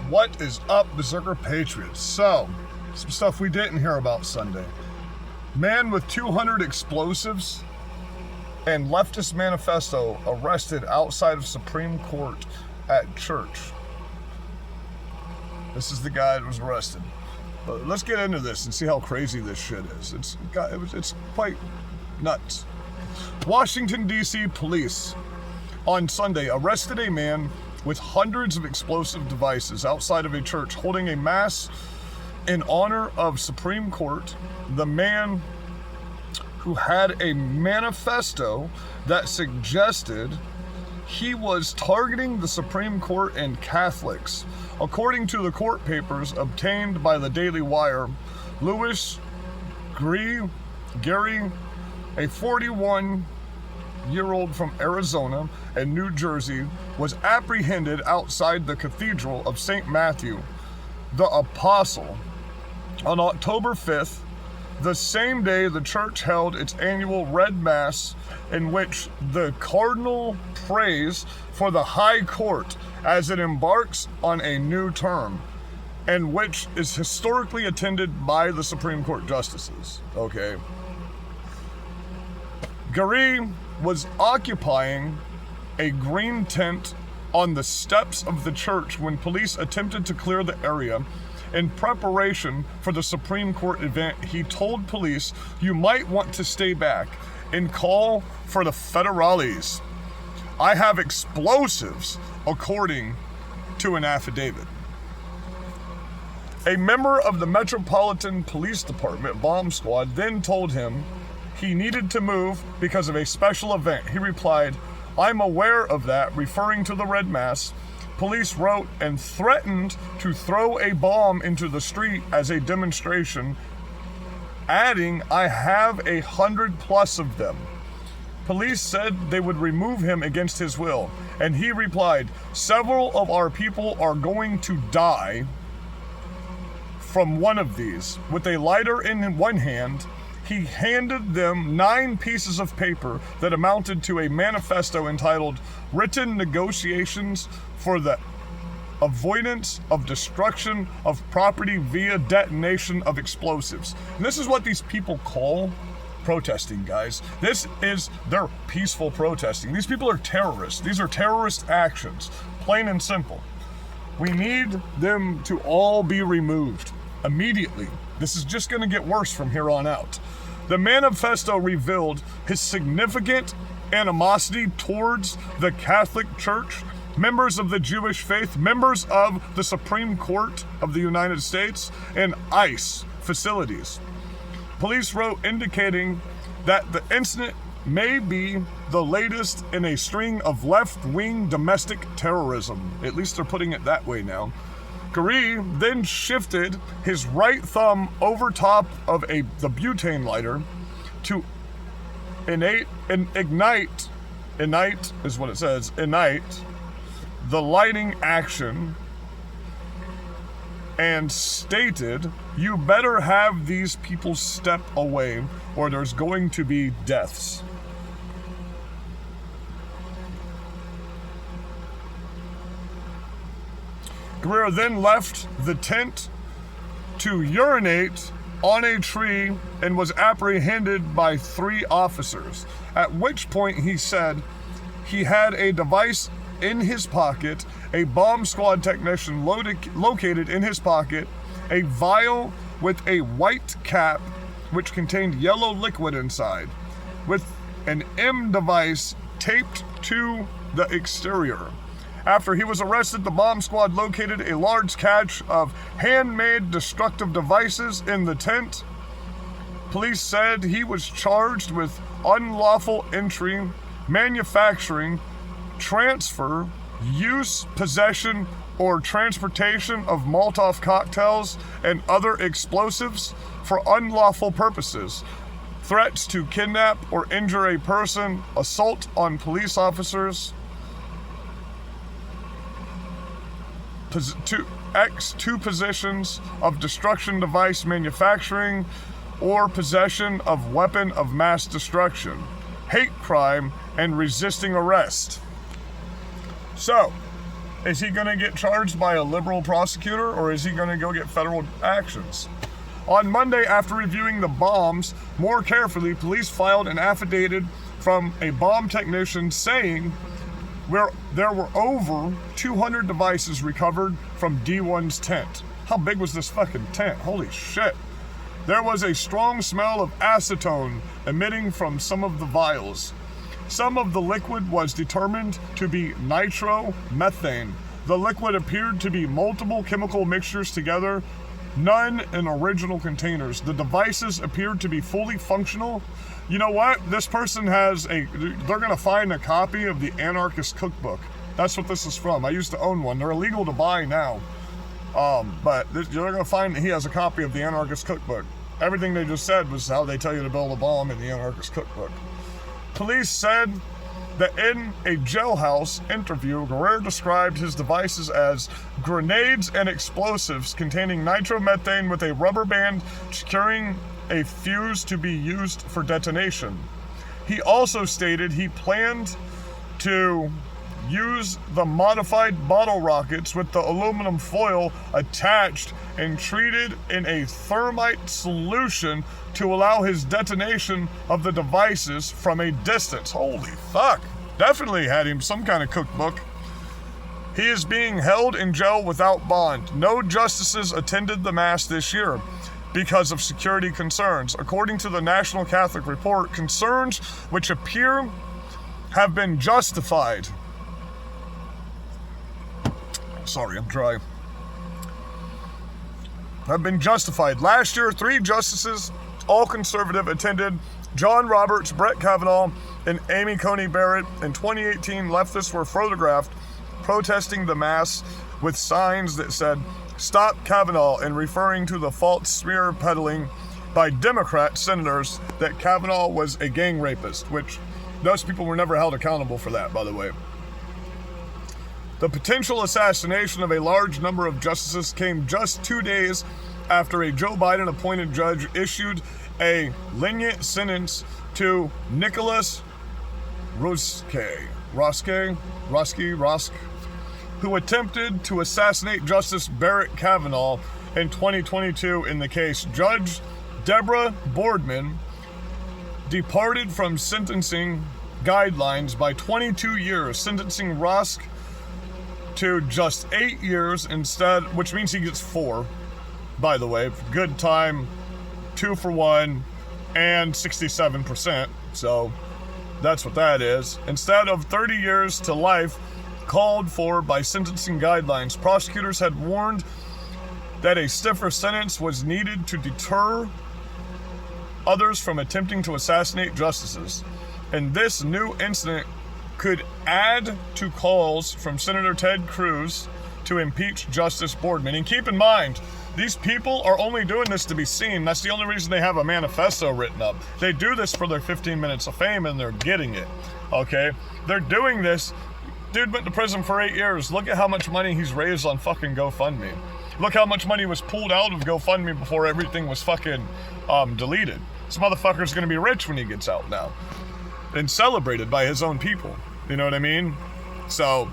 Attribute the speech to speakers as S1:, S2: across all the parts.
S1: What is up, Berserker Patriots? So, some stuff we didn't hear about Sunday. Man with 200 explosives and leftist manifesto arrested outside of Supreme Court at church. This is the guy that was arrested. But let's get into this and see how crazy this shit is. It's quite nuts. Washington, D.C. police on Sunday arrested a man with hundreds of explosive devices outside of a church holding a mass in honor of Supreme Court. The man who had a manifesto that suggested he was targeting the Supreme Court and Catholics. According to the court papers obtained by the Daily Wire, Louis Gary, a 41-year-old from Arizona and New Jersey, was apprehended outside the Cathedral of St. Matthew the Apostle on October 5th, the same day the church held its annual Red Mass, in which the Cardinal prays for the High Court as it embarks on a new term, and which is historically attended by the Supreme Court justices. Okay. Gary was occupying a green tent on the steps of the church when police attempted to clear the area. In preparation for the Supreme Court event, he told police, "You might want to stay back and call for the federales. I have explosives," according to an affidavit. A member of the Metropolitan Police Department bomb squad then told him he needed to move because of a special event. He replied, "I'm aware of that," referring to the Red Mass. Police wrote and threatened to throw a bomb into the street as a demonstration, adding, "I have 100+ of them." Police said they would remove him against his will, and he replied, "Several of our people are going to die from one of these." With a lighter in one hand, he handed them 9 pieces of paper that amounted to a manifesto entitled "Written Negotiations for the Avoidance of Destruction of Property via Detonation of Explosives." And this is what these people call protesting, guys. This is their peaceful protesting. These people are terrorists. These are terrorist actions, plain and simple. We need them to all be removed immediately. This is just going to get worse from here on out. The manifesto revealed his significant animosity towards the Catholic Church, members of the Jewish faith, members of the Supreme Court of the United States, and ICE facilities. Police wrote indicating that the incident may be the latest in a string of left-wing domestic terrorism. At least they're putting it that way now. Gary then shifted his right thumb over top of the butane lighter to ignite is what it says, ignite the lighting action, and stated, "You better have these people step away or there's going to be deaths." Guerrero then left the tent to urinate on a tree and was apprehended by 3 officers, at which point he said he had a device in his pocket, a bomb squad technician located in his pocket, a vial with a white cap which contained yellow liquid inside, with an M device taped to the exterior. After he was arrested, the bomb squad located a large cache of handmade destructive devices in the tent. Police said he was charged with unlawful entry, manufacturing, transfer, use, possession, or transportation of Molotov cocktails and other explosives for unlawful purposes, threats to kidnap or injure a person, assault on police officers, two positions of destruction device manufacturing, or possession of weapon of mass destruction, hate crime, and resisting arrest. So, Is he going to get charged by a liberal prosecutor, or is he going to go get federal actions? On Monday, after reviewing the bombs more carefully, police filed an affidavit from a bomb technician saying there were over 200 devices recovered from D1's tent. How big was this fucking tent? Holy shit. There was a strong smell of acetone emitting from some of the vials. Some of the liquid was determined to be nitromethane. The liquid appeared to be multiple chemical mixtures together, none in original containers. The devices appeared to be fully functional. You know what? This person they're going to find a copy of the Anarchist Cookbook. That's what this is from. I used to own one. They're illegal to buy now. But you're going to find that he has a copy of the Anarchist Cookbook. Everything they just said was how they tell you to build a bomb in the Anarchist Cookbook. Police said that in a jailhouse interview, Guerrero described his devices as grenades and explosives containing nitromethane with a rubber band securing a fuse to be used for detonation. He also stated he planned to use the modified bottle rockets with the aluminum foil attached and treated in a thermite solution to allow his detonation of the devices from a distance. Holy fuck. Definitely had him some kind of cookbook. He is being held in jail without bond. No justices attended the mass this year because of security concerns. According to the National Catholic Report, concerns which appear have been justified. Sorry, I'm dry. Have been justified. Last year, 3 justices, all conservative, attended. John Roberts, Brett Kavanaugh, and Amy Coney Barrett. In 2018, leftists were photographed protesting the mass with signs that said, "Stop Kavanaugh," and referring to the false smear peddling by Democrat senators that Kavanaugh was a gang rapist, which those people were never held accountable for that, by the way. The potential assassination of a large number of justices came just 2 days after a Joe Biden-appointed judge issued a lenient sentence to Nicholas Roske, who attempted to assassinate Justice Barrett Kavanaugh in 2022 in the case. Judge Deborah Boardman departed from sentencing guidelines by 22 years, sentencing Roske to just 8 years instead, which means he gets 4, by the way. Good time, 2 for 1, and 67%. So that's what that is. Instead of 30 years to life called for by sentencing guidelines, prosecutors had warned that a stiffer sentence was needed to deter others from attempting to assassinate justices. And this new incident could add to calls from Senator Ted Cruz to impeach Justice Boardman. And keep in mind, these people are only doing this to be seen. That's the only reason they have a manifesto written up. They do this for their 15 minutes of fame, and they're getting it, okay? They're doing this. Dude went to prison for 8 years. Look at how much money he's raised on fucking GoFundMe. Look how much money was pulled out of GoFundMe before everything was fucking deleted. This motherfucker's gonna be rich when he gets out now, and celebrated by his own people. You know what I mean? So,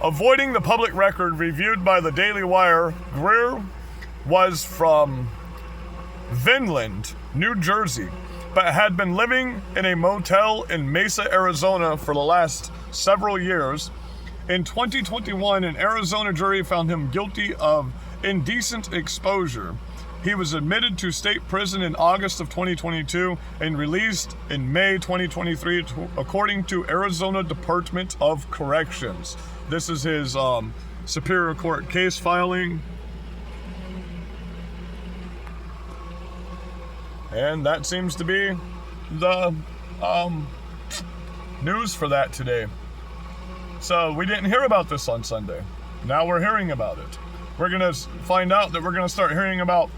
S1: avoiding the public record reviewed by the Daily Wire, Greer was from Vinland, New Jersey, but had been living in a motel in Mesa, Arizona for the last several years. In 2021, an Arizona jury found him guilty of indecent exposure. He was admitted to state prison in August of 2022 and released in May 2023, according to Arizona Department of Corrections. This is his Superior Court case filing. And that seems to be the news for that today. So we didn't hear about this on Sunday. Now we're hearing about it. We're going to find out that we're going to start hearing about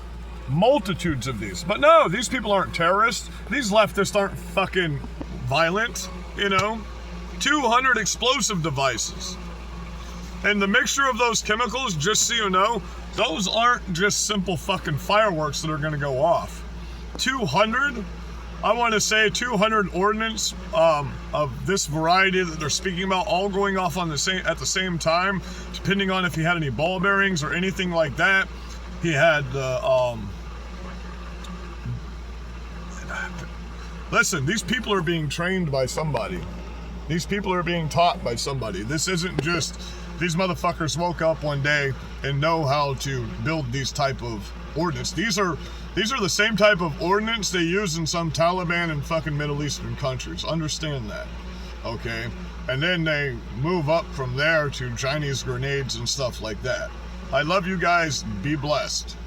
S1: multitudes of these. But no, these people aren't terrorists. These leftists aren't fucking violent, you know? 200 explosive devices. And the mixture of those chemicals, just so you know, those aren't just simple fucking fireworks that are going to go off. 200? I want to say 200 ordnance of this variety that they're speaking about, all going off on at the same time, depending on if he had any ball bearings or anything like that. He had listen, these people are being trained by somebody. These people are being taught by somebody. This isn't just these motherfuckers woke up one day and know how to build these type of ordnance. These are the same type of ordnance they use in some Taliban and fucking Middle Eastern countries. Understand that, okay? And then they move up from there to Chinese grenades and stuff like that. I love you guys. Be blessed.